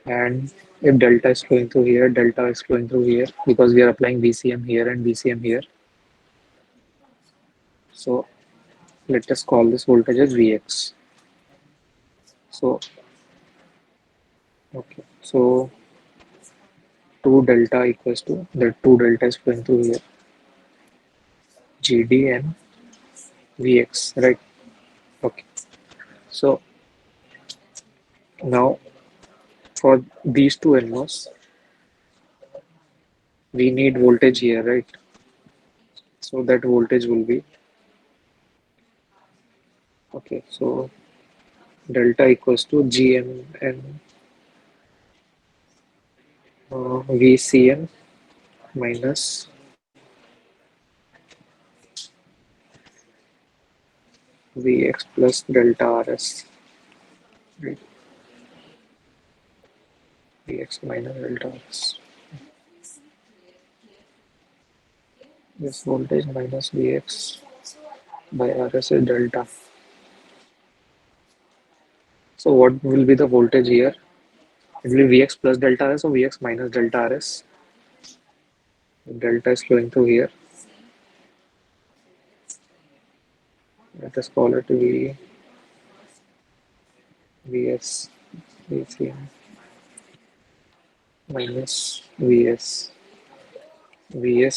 [SPEAKER 1] and if delta is flowing through here, delta is flowing through here because we are applying VCM here and VCM here. So let us call this voltage as Vx. So okay, so 2 delta equals to the 2 delta is flowing through here, GD and Vx, right? Okay. So now for these two NMOS, we need voltage here, right? So that voltage will be okay. So delta equals to GM and VCM minus Vx plus delta RS, right? Vx minus delta RS. This voltage minus Vx by RS is delta. So what will be the voltage here? It will be Vx plus delta RS or Vx minus delta RS. Delta is flowing through here. Let us call it Vs VCM minus Vs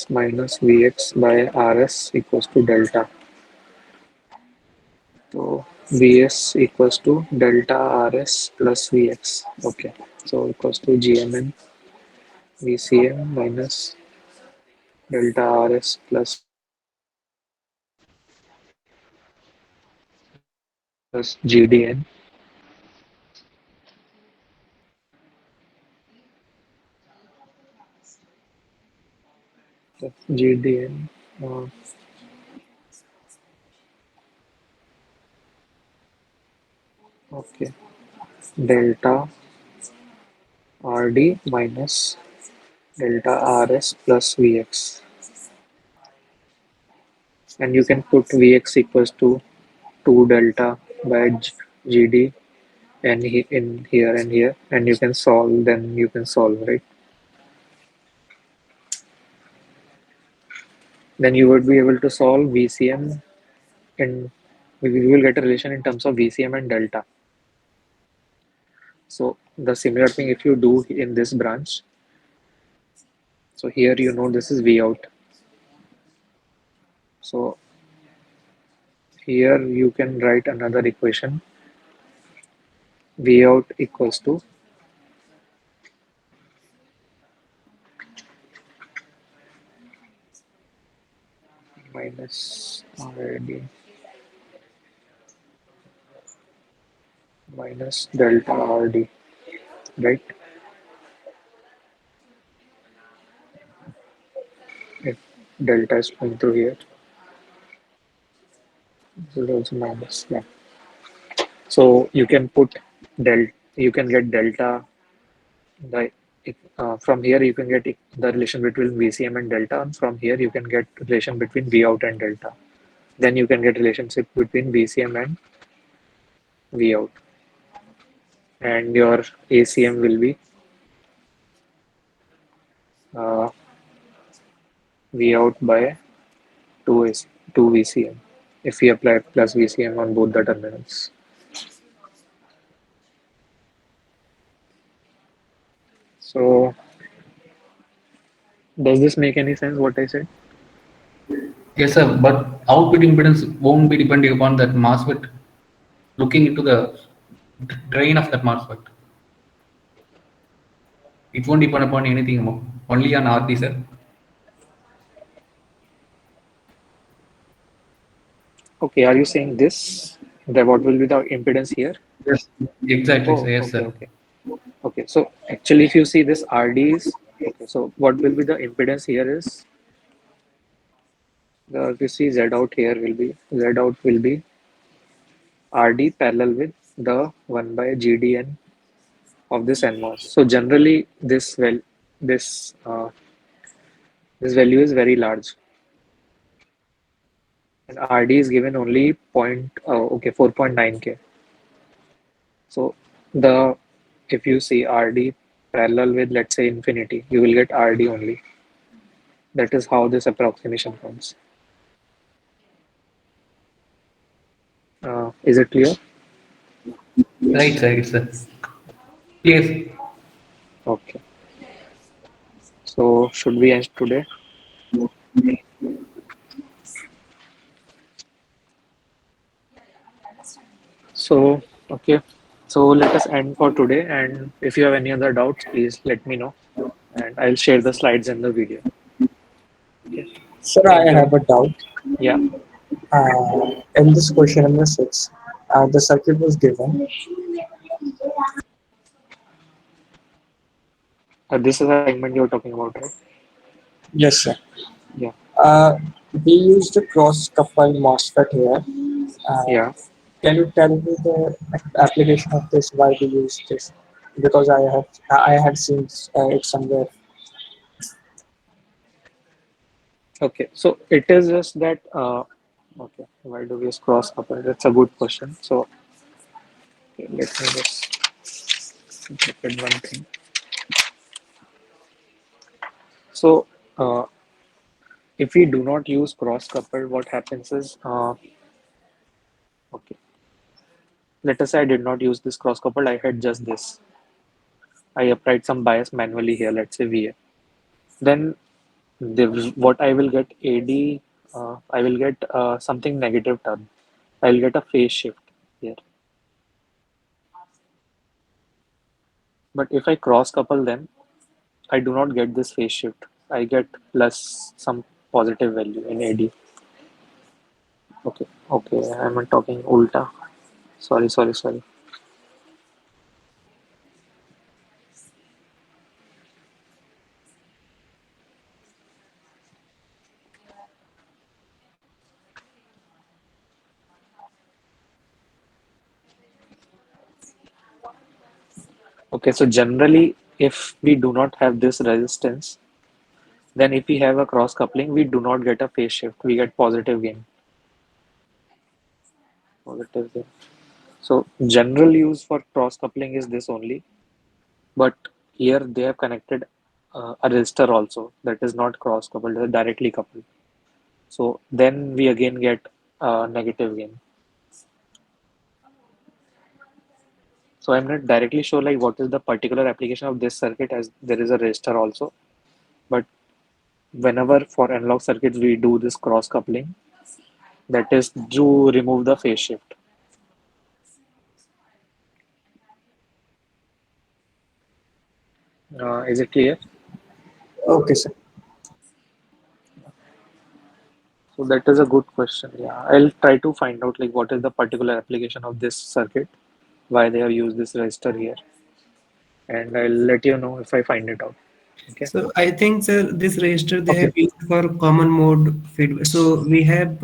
[SPEAKER 1] minus Vx by Rs equals to delta. So Vs equals to delta Rs plus Vx. Okay, so equals to Gmn VCM minus delta Rs plus GDN GDN. Uh, okay, delta Rd minus delta Rs plus Vx, and you can put Vx equals to 2 delta by GD and in here and here, and you can solve, then you can solve, right? Then you would be able to solve VCM, and we will get a relation in terms of VCM and delta. So the similar thing if you do in this branch, so here you know this is V out. So here you can write another equation, V out equals to minus RD minus delta RD, right? If delta is going through here, this is also minus. Yeah. So you can put you can get delta the from here you can get the relation between VCM and delta, and from here you can get relation between V out and delta. Then you can get relationship between VCM and V out, and your ACM will be uh, V out by 2 is 2 VCM if we apply plus VCM on both the terminals. So does this make any sense what I said?
[SPEAKER 3] Yes, sir. But output impedance won't be depending upon that MOSFET looking into the drain of that MOSFET. It won't depend upon anything more, only on RD, sir.
[SPEAKER 1] Okay, are you saying this? That what will be the impedance here?
[SPEAKER 3] Yes, exactly, sir.
[SPEAKER 1] Oh,
[SPEAKER 3] Yes,
[SPEAKER 1] okay,
[SPEAKER 3] sir.
[SPEAKER 1] okay. Okay, so actually if you see this RD is, okay, so what will be the impedance here is, if you see Z out here will be, Z out will be RD parallel with the 1 by GDN of this NMOS. So generally this this value is very large, and RD is given only 4.9K. So the if you see RD parallel with, let's say, infinity, you will get RD only. That is how this approximation comes. Is it clear?
[SPEAKER 3] Right, sir. Yes, sir. Yes.
[SPEAKER 1] Okay. So should we end today? So okay. So let us end for today. And if you have any other doubts, please let me know, and I'll share the slides in the video. Okay.
[SPEAKER 5] Sir, I
[SPEAKER 1] Thank you.
[SPEAKER 5] have a doubt.
[SPEAKER 1] Yeah.
[SPEAKER 5] In this question number 6, the circuit was given.
[SPEAKER 1] This is a segment you're talking about, right?
[SPEAKER 5] Yes, sir.
[SPEAKER 1] Yeah.
[SPEAKER 5] Uh, we used a cross-coupled MOSFET here. Uh,
[SPEAKER 1] Yeah.
[SPEAKER 5] can you tell me the application of this? Why we use this? Because I had seen it somewhere.
[SPEAKER 1] Okay. So it is just that. Okay. Why do we use cross couple? That's a good question. So okay, let me just look at one thing. So if we do not use cross coupled, what happens is okay. Let us say I did not use this cross coupled. I had just this. I applied some bias manually here. Let's say VA. Then what I will get AD. I will get something negative term. I will get a phase shift here. But if I cross couple them, I do not get this phase shift. I get plus some positive value in AD. Okay, okay, I'm talking ulta. Sorry, sorry, sorry. Okay, so generally, if we do not have this resistance, then if we have a cross coupling, we do not get a phase shift. We get positive gain. Positive gain. So general use for cross coupling is this only, but here they have connected a resistor also that is not cross coupled, directly coupled. So then we again get negative gain. So I'm not directly sure like what is the particular application of this circuit, as there is a resistor also. But whenever for analog circuits we do this cross coupling, that is to remove the phase shift. Is it clear?
[SPEAKER 5] Okay, sir.
[SPEAKER 1] So that is a good question. Yeah, I'll try to find out like what is the particular application of this circuit, why they have used this resistor here, and I'll let you know if I find it out. Okay.
[SPEAKER 4] So I think, sir, this register they
[SPEAKER 1] Okay.
[SPEAKER 4] have used for common mode feedback. So we have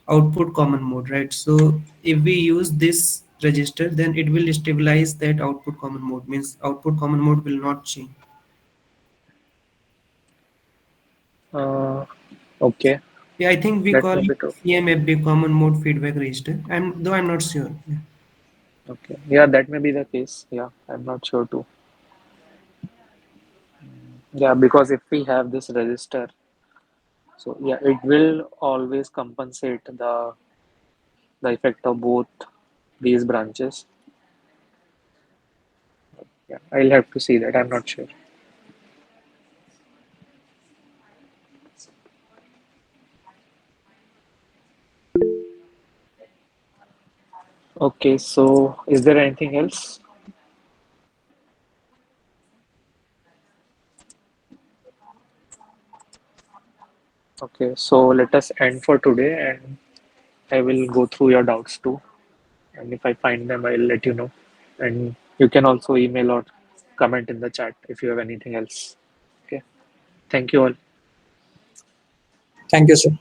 [SPEAKER 4] output common mode, right? So if we use this register, then it will stabilize that output common mode. Means output common mode will not change.
[SPEAKER 1] Uh, okay.
[SPEAKER 4] Yeah, I think we
[SPEAKER 1] That
[SPEAKER 4] call
[SPEAKER 1] may
[SPEAKER 4] it
[SPEAKER 1] be true.
[SPEAKER 4] CMFB common mode feedback register. I'm not sure. Yeah.
[SPEAKER 1] Okay. Yeah, that may be the case. Yeah, I'm not sure too. Yeah, because if we have this resistor, so yeah, it will always compensate the effect of both these branches. Yeah, I'll have to see that. I'm not sure. Okay, so is there anything else? Okay, so let us end for today and I will go through your doubts too. And if I find them, I'll let you know. And you can also email or comment in the chat if you have anything else. Okay, thank you all.
[SPEAKER 5] Thank you, sir.